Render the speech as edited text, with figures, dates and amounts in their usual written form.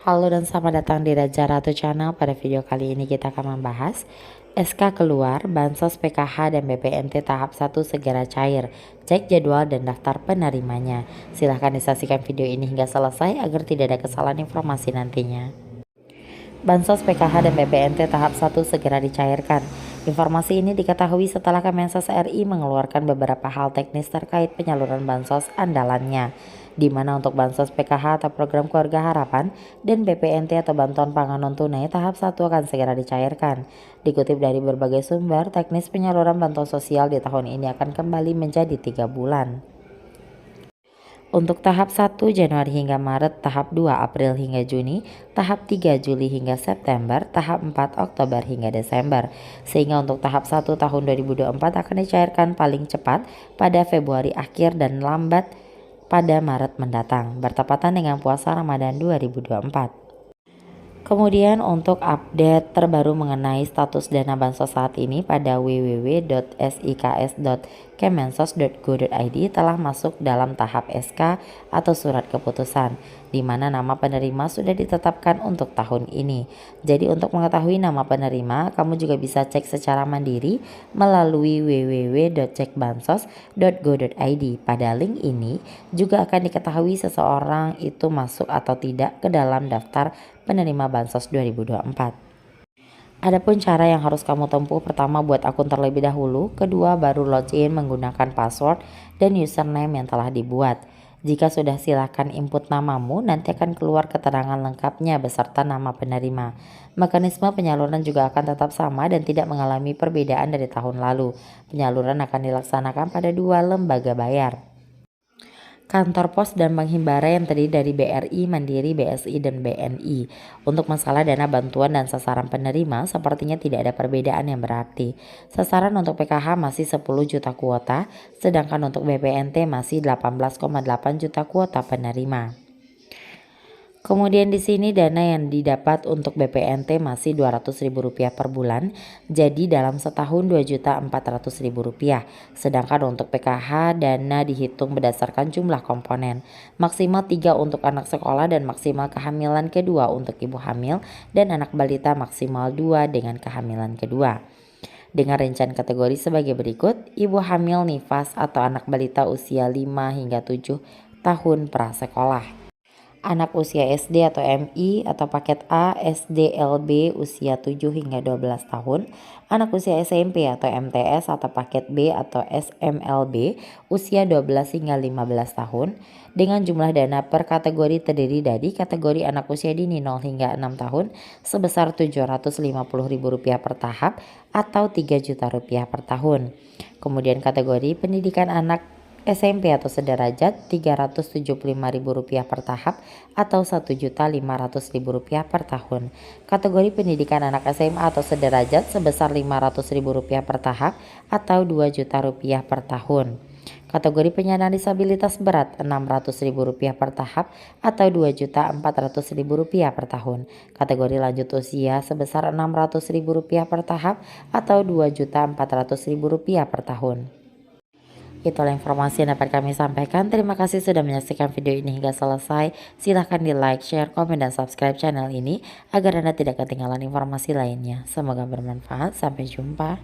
Halo dan selamat datang di Raja Ratu Channel. Pada video kali ini kita akan membahas SK keluar, Bansos PKH dan BPNT tahap 1 segera cair. Cek jadwal dan daftar penerimanya. Silahkan disaksikan video ini hingga selesai agar tidak ada kesalahan informasi nantinya. Bansos PKH dan BPNT tahap 1 segera dicairkan. Informasi ini diketahui setelah Kemensos RI mengeluarkan beberapa hal teknis terkait penyaluran bansos andalannya, di mana untuk bansos PKH atau program keluarga harapan dan BPNT atau bantuan pangan non tunai tahap 1 akan segera dicairkan. Dikutip dari berbagai sumber, teknis penyaluran bantuan sosial di tahun ini akan kembali menjadi 3 bulan. Untuk tahap 1 Januari hingga Maret, tahap 2 April hingga Juni, tahap 3 Juli hingga September, tahap 4 Oktober hingga Desember. Sehingga untuk tahap 1 tahun 2024 akan dicairkan paling cepat pada Februari akhir dan lambat pada Maret mendatang, bertepatan dengan puasa Ramadan 2024. Kemudian untuk update terbaru mengenai status dana bansos saat ini pada www.siks.kemensos.go.id telah masuk dalam tahap SK atau surat keputusan, di mana nama penerima sudah ditetapkan untuk tahun ini. Jadi untuk mengetahui nama penerima, kamu juga bisa cek secara mandiri melalui www.cekbansos.go.id. Pada link ini juga akan diketahui seseorang itu masuk atau tidak ke dalam daftar penerima Bansos 2024. Adapun cara yang harus kamu tempuh, pertama buat akun terlebih dahulu, kedua baru login menggunakan password dan username yang telah dibuat. Jika sudah silakan input namamu, nanti akan keluar keterangan lengkapnya beserta nama penerima. Mekanisme penyaluran juga akan tetap sama dan tidak mengalami perbedaan dari tahun lalu. Penyaluran akan dilaksanakan pada 2 lembaga bayar. Kantor pos dan bank himbara yang terdiri dari BRI, Mandiri, BSI, dan BNI. Untuk masalah dana bantuan dan sasaran penerima, sepertinya tidak ada perbedaan yang berarti. Sasaran untuk PKH masih 10 juta kuota, sedangkan untuk BPNT masih 18,8 juta kuota penerima. Kemudian di sini dana yang didapat untuk BPNT masih Rp200.000 per bulan, jadi dalam setahun Rp2.400.000. Sedangkan untuk PKH dana dihitung berdasarkan jumlah komponen, maksimal 3 untuk anak sekolah dan maksimal kehamilan kedua untuk ibu hamil, dan anak balita maksimal 2 dengan kehamilan kedua. Dengan rincian kategori sebagai berikut: ibu hamil nifas atau anak balita usia 5 hingga 7 tahun prasekolah. Anak usia SD atau MI atau paket A, SD, LB usia 7 hingga 12 tahun. Anak usia SMP atau MTS atau paket B atau SMLB usia 12 hingga 15 tahun. Dengan jumlah dana per kategori terdiri dari kategori anak usia dini 0 hingga 6 tahun sebesar Rp750.000 per tahap atau Rp3 juta per tahun. Kemudian kategori pendidikan anak SMP atau sederajat Rp375.000 per tahap atau Rp1.500.000 per tahun. Kategori pendidikan anak SMA atau sederajat sebesar Rp500.000 per tahap atau Rp2 juta per tahun. Kategori penyandang disabilitas berat Rp600.000 per tahap atau Rp2.400.000 per tahun. Kategori lanjut usia sebesar Rp600.000 per tahap atau Rp2.400.000 per tahun. Itulah informasi yang dapat kami sampaikan. Terima kasih sudah menyaksikan video ini hingga selesai. Silahkan di like, share, komen, dan subscribe channel ini agar Anda tidak ketinggalan informasi lainnya. Semoga bermanfaat. Sampai jumpa.